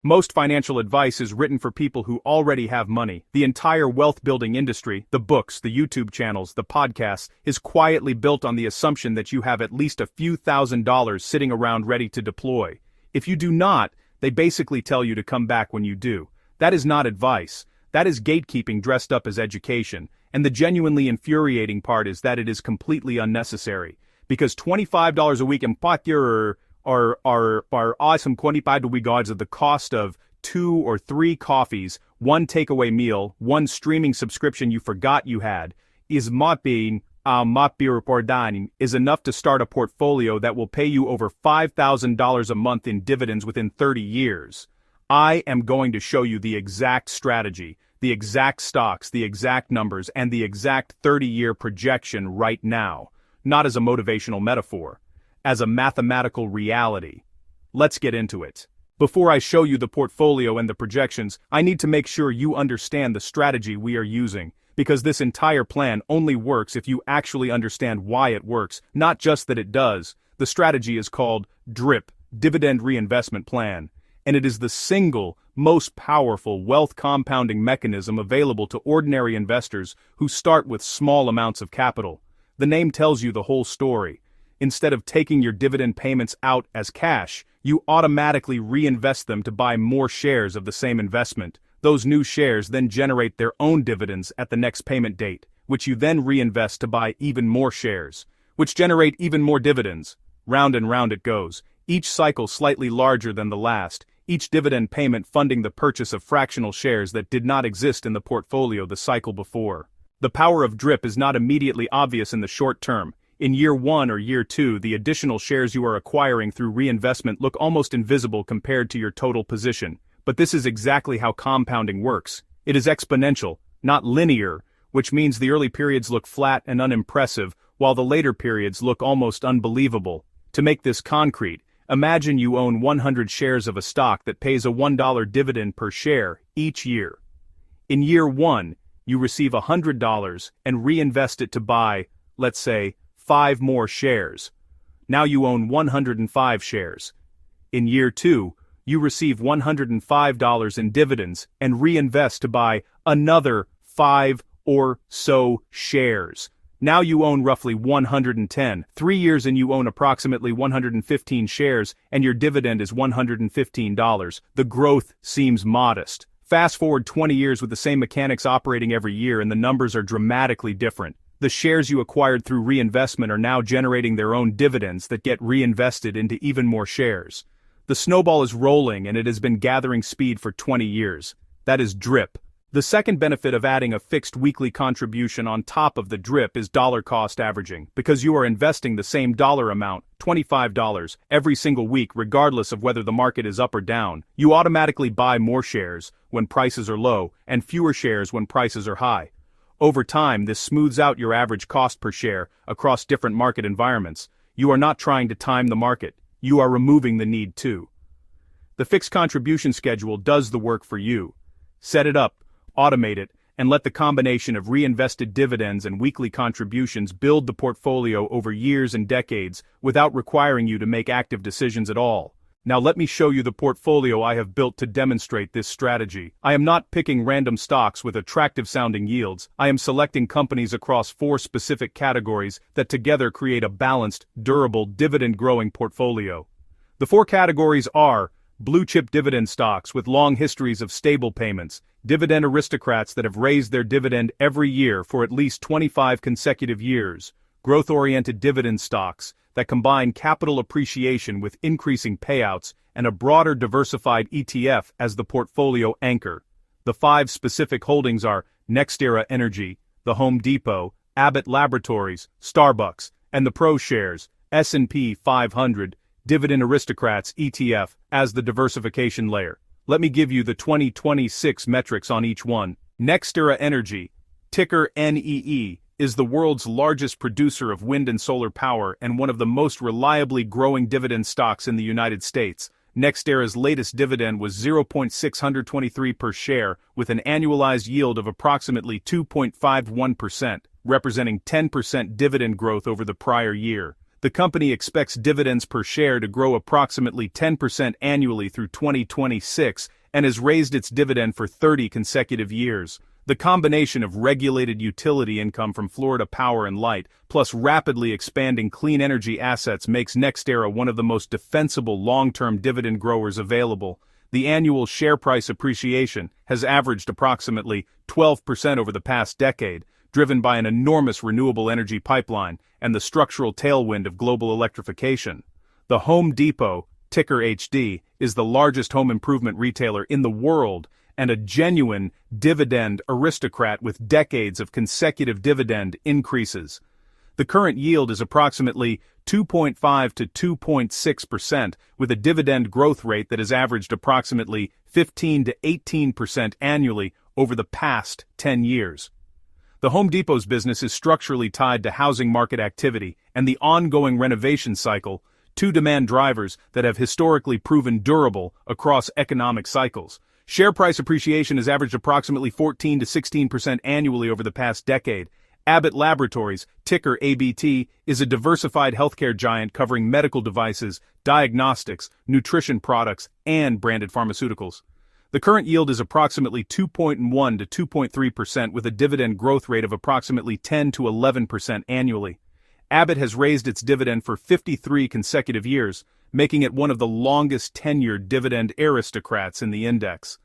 Most financial advice is written for people who already have money. The entire wealth-building industry, the books, the YouTube channels, the podcasts, is quietly built on the assumption that you have at least a few $1,000s sitting around ready to deploy. If you do not, they basically tell you to come back when you do. That is not advice. That is gatekeeping dressed up as education. And the genuinely infuriating part is that it is completely unnecessary. Because $25 a week in Pakir are awesome 25 regards of the cost of 2 or 3 coffees, 1 takeaway meal, 1 streaming subscription you forgot you had, is enough to start a portfolio that will pay you over $5,000 a month in dividends within 30 years. I am going to show you the exact strategy, the exact stocks, the exact numbers, and the exact 30-year projection right now, not as a motivational metaphor. As a mathematical reality. Let's get into it. Before I show you the portfolio and the projections, I need to make sure you understand the strategy we are using, because this entire plan only works if you actually understand why it works, not just that it does. The strategy is called DRIP, Dividend Reinvestment Plan, and it is the single most powerful wealth compounding mechanism available to ordinary investors who start with small amounts of capital. The name tells you the whole story. Instead of taking your dividend payments out as cash, you automatically reinvest them to buy more shares of the same investment. Those new shares then generate their own dividends at the next payment date, which you then reinvest to buy even more shares, which generate even more dividends. Round and round it goes, each cycle slightly larger than the last, each dividend payment funding the purchase of fractional shares that did not exist in the portfolio the cycle before. The power of DRIP is not immediately obvious in the short term. In year 1 or year 2, the additional shares you are acquiring through reinvestment look almost invisible compared to your total position. But this is exactly how compounding works. It is exponential, not linear, which means the early periods look flat and unimpressive, while the later periods look almost unbelievable. To make this concrete, imagine you own 100 shares of a stock that pays a $1 dividend per share each year. In year 1, you receive $100 and reinvest it to buy, let's say, 5 more shares. Now you own 105 shares. In year 2, you receive $105 in dividends and reinvest to buy another 5 or so shares. Now you own roughly 110. 3 years and you own approximately 115 shares and your dividend is $115. The growth seems modest. Fast forward 20 years with the same mechanics operating every year and the numbers are dramatically different. The shares you acquired through reinvestment are now generating their own dividends that get reinvested into even more shares. The snowball is rolling and it has been gathering speed for 20 years. That is DRIP. The second benefit of adding a fixed weekly contribution on top of the DRIP is dollar cost averaging, because you are investing the same dollar amount, $25, every single week regardless of whether the market is up or down. You automatically buy more shares when prices are low and fewer shares when prices are high. Over time, this smooths out your average cost per share across different market environments. You are not trying to time the market. You are removing the need to. The fixed contribution schedule does the work for you. Set it up, automate it, and let the combination of reinvested dividends and weekly contributions build the portfolio over years and decades without requiring you to make active decisions at all. Now let me show you the portfolio I have built to demonstrate this strategy. I am not picking random stocks with attractive-sounding yields. I am selecting companies across 4 specific categories that together create a balanced, durable, dividend-growing portfolio. The 4 categories are blue-chip dividend stocks with long histories of stable payments, dividend aristocrats that have raised their dividend every year for at least 25 consecutive years, growth-oriented dividend stocks that combine capital appreciation with increasing payouts and a broader diversified ETF as the portfolio anchor. The 5 specific holdings are NextEra Energy, The Home Depot, Abbott Laboratories, Starbucks, and the ProShares, S&P 500, Dividend Aristocrats ETF as the diversification layer. Let me give you the 2026 metrics on each one. NextEra Energy, ticker NEE, is the world's largest producer of wind and solar power and one of the most reliably growing dividend stocks in the United States. NextEra's latest dividend was 0.623 per share with an annualized yield of approximately 2.51%, representing 10% dividend growth over the prior year. The company expects dividends per share to grow approximately 10% annually through 2026 and has raised its dividend for 30 consecutive years. The combination of regulated utility income from Florida Power and Light, plus rapidly expanding clean energy assets makes NextEra one of the most defensible long-term dividend growers available. The annual share price appreciation has averaged approximately 12% over the past decade, driven by an enormous renewable energy pipeline and the structural tailwind of global electrification. The Home Depot, ticker HD, is the largest home improvement retailer in the world and a genuine dividend aristocrat with decades of consecutive dividend increases. The current yield is approximately 2.5 to 2.6%, with a dividend growth rate that has averaged approximately 15 to 18% annually over the past 10 years. The Home Depot's business is structurally tied to housing market activity and the ongoing renovation cycle, two demand drivers that have historically proven durable across economic cycles. Share price appreciation has averaged approximately 14 to 16% annually over the past decade. Abbott Laboratories, ticker ABT, is a diversified healthcare giant covering medical devices, diagnostics, nutrition products, and branded pharmaceuticals. The current yield is approximately 2.1 to 2.3% with a dividend growth rate of approximately 10 to 11% annually. Abbott has raised its dividend for 53 consecutive years, making it one of the longest tenured dividend aristocrats in the index.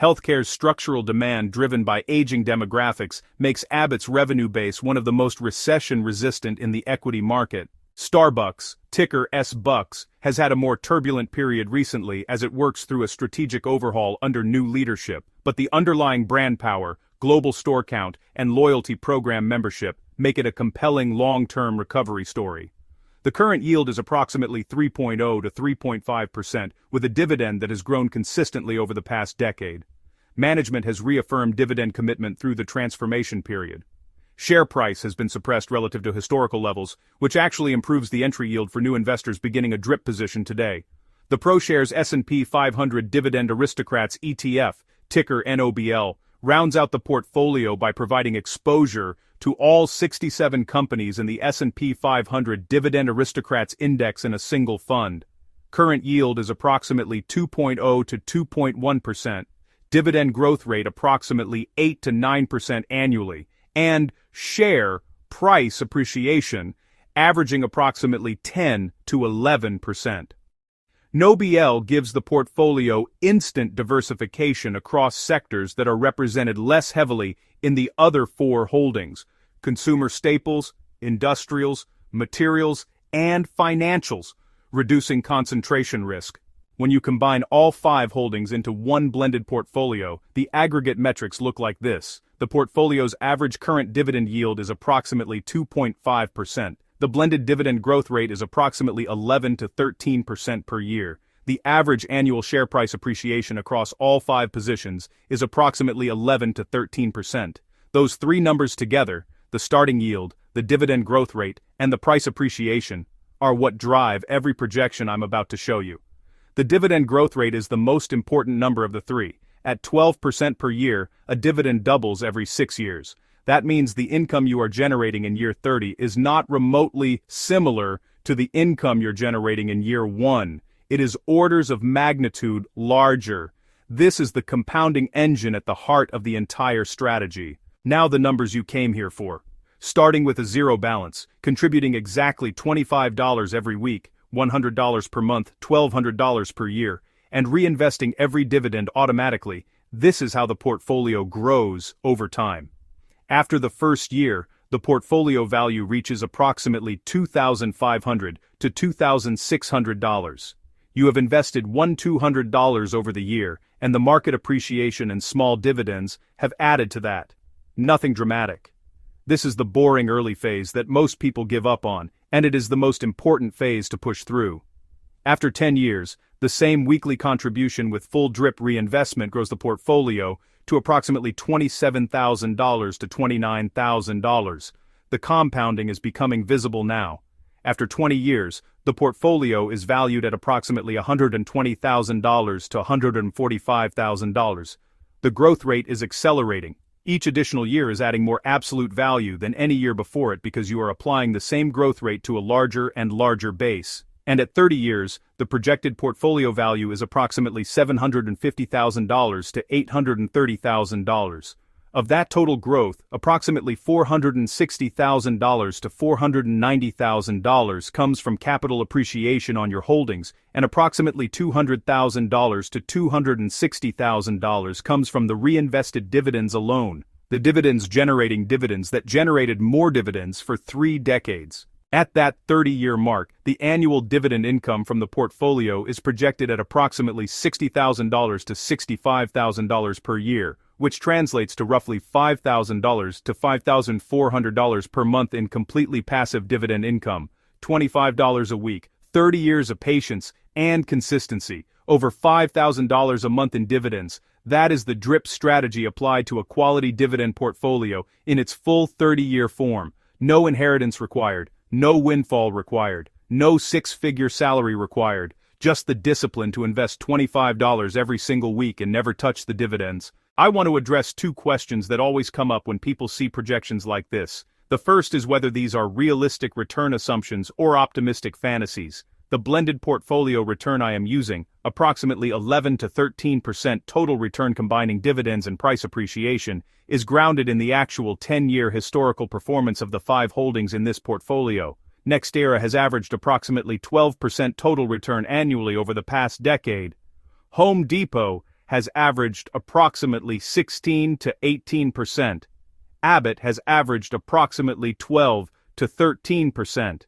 Healthcare's structural demand driven by aging demographics makes Abbott's revenue base one of the most recession-resistant in the equity market. Starbucks, ticker SBUCKS, has had a more turbulent period recently as it works through a strategic overhaul under new leadership, but the underlying brand power, global store count, and loyalty program membership make it a compelling long-term recovery story. The current yield is approximately 3.0 to 3.5%, with a dividend that has grown consistently over the past decade. Management has reaffirmed dividend commitment through the transformation period. Share price has been suppressed relative to historical levels, which actually improves the entry yield for new investors beginning a drip position today. The ProShares S&P 500 Dividend Aristocrats ETF, ticker NOBL, rounds out the portfolio by providing exposure to all 67 companies in the S&P 500 Dividend Aristocrats Index in a single fund. Current yield is approximately 2.0 to 2.1%, dividend growth rate approximately 8 to 9% annually, and share price appreciation averaging approximately 10 to 11%. NOBL gives the portfolio instant diversification across sectors that are represented less heavily in the other four holdings: consumer staples, industrials, materials, and financials, reducing concentration risk. When you combine all five holdings into one blended portfolio, the aggregate metrics look like this. The portfolio's average current dividend yield is approximately 2.5%. The blended dividend growth rate is approximately 11 to 13% per year. The average annual share price appreciation across all five positions is approximately 11 to 13%. Those three numbers together, the starting yield, the dividend growth rate, and the price appreciation, are what drive every projection I'm about to show you. The dividend growth rate is the most important number of the three. At 12% per year, a dividend doubles every 6 years. That means the income you are generating in year 30 is not remotely similar to the income you're generating in year 1. It is orders of magnitude larger. This is the compounding engine at the heart of the entire strategy. Now the numbers you came here for. Starting with a zero balance, contributing exactly $25 every week, $100 per month, $1,200 per year, and reinvesting every dividend automatically. This is how the portfolio grows over time. After the first year, the portfolio value reaches approximately $2,500 to $2,600. You have invested $1,200 over the year, and the market appreciation and small dividends have added to that. Nothing dramatic. This is the boring early phase that most people give up on, and it is the most important phase to push through. After 10 years, the same weekly contribution with full drip reinvestment grows the portfolio to approximately $27,000 to $29,000. The compounding is becoming visible now. After 20 years, the portfolio is valued at approximately $120,000 to $145,000. The growth rate is accelerating, Each additional year is adding more absolute value than any year before it because you are applying the same growth rate to a larger and larger base. And at 30 years, the projected portfolio value is approximately $750,000 to $830,000. Of that total growth, approximately $460,000 to $490,000 comes from capital appreciation on your holdings, and approximately $200,000 to $260,000 comes from the reinvested dividends alone, the dividends generating dividends that generated more dividends for 3 decades. At that 30-year mark, the annual dividend income from the portfolio is projected at approximately $60,000 to $65,000 per year, which translates to roughly $5,000 to $5,400 per month in completely passive dividend income, $25 a week, 30 years of patience and consistency, over $5,000 a month in dividends. That is the DRIP strategy applied to a quality dividend portfolio in its full 30-year form. No inheritance required, no windfall required, no 6-figure salary required, just the discipline to invest $25 every single week and never touch the dividends. I want to address 2 questions that always come up when people see projections like this. The first is whether these are realistic return assumptions or optimistic fantasies. The blended portfolio return I am using, approximately 11 to 13% total return combining dividends and price appreciation, is grounded in the actual 10-year historical performance of the 5 holdings in this portfolio. NextEra has averaged approximately 12% total return annually over the past decade. Home Depot has averaged approximately 16 to 18%. Abbott has averaged approximately 12 to 13%.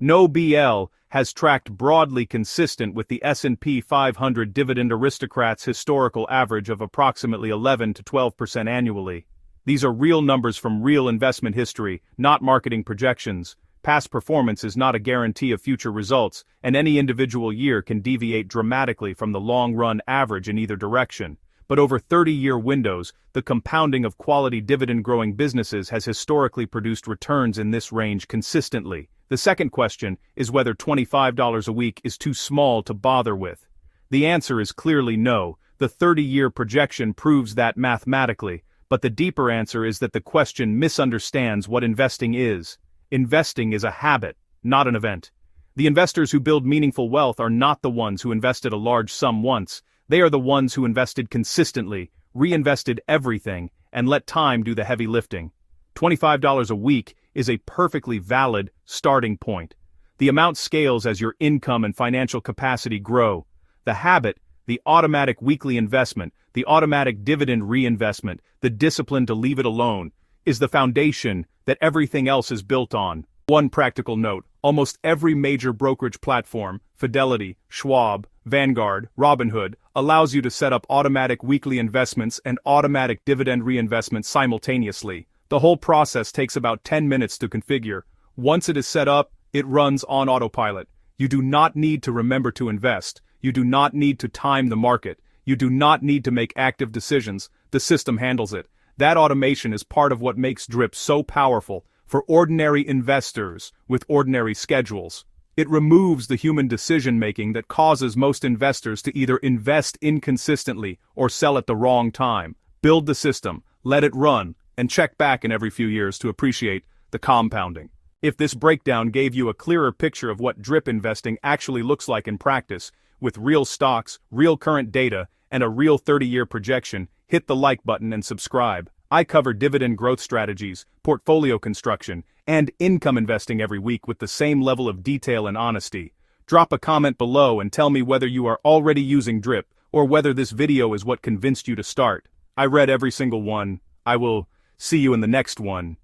NoBL has tracked broadly consistent with the S&P 500 Dividend Aristocrats historical average of approximately 11 to 12% annually. These are real numbers from real investment history, not marketing projections. Past performance is not a guarantee of future results, and any individual year can deviate dramatically from the long-run average in either direction. But over 30-year windows, the compounding of quality dividend-growing businesses has historically produced returns in this range consistently. The second question is whether $25 a week is too small to bother with. The answer is clearly no. The 30-year projection proves that mathematically, but the deeper answer is that the question misunderstands what investing is. Investing is a habit, not an event. The investors who build meaningful wealth are not the ones who invested a large sum once. They are the ones who invested consistently, reinvested everything, and let time do the heavy lifting. $25 a week is a perfectly valid starting point. The amount scales as your income and financial capacity grow. The habit, the automatic weekly investment, the automatic dividend reinvestment, the discipline to leave it alone, is the foundation that everything else is built on. One practical note: almost every major brokerage platform, Fidelity, Schwab, Vanguard, Robinhood, allows you to set up automatic weekly investments and automatic dividend reinvestments simultaneously. The whole process takes about 10 minutes to configure. Once it is set up, it runs on autopilot. You do not need to remember to invest. You do not need to time the market. You do not need to make active decisions. The system handles it. That automation is part of what makes DRIP so powerful for ordinary investors with ordinary schedules. It removes the human decision-making that causes most investors to either invest inconsistently or sell at the wrong time. Build the system, let it run, and check back in every few years to appreciate the compounding. If this breakdown gave you a clearer picture of what DRIP investing actually looks like in practice, with real stocks, real current data, and a real 30-year projection, hit the like button and subscribe. I cover dividend growth strategies, portfolio construction, and income investing every week with the same level of detail and honesty. Drop a comment below and tell me whether you are already using DRIP or whether this video is what convinced you to start. I read every single one. I will see you in the next one.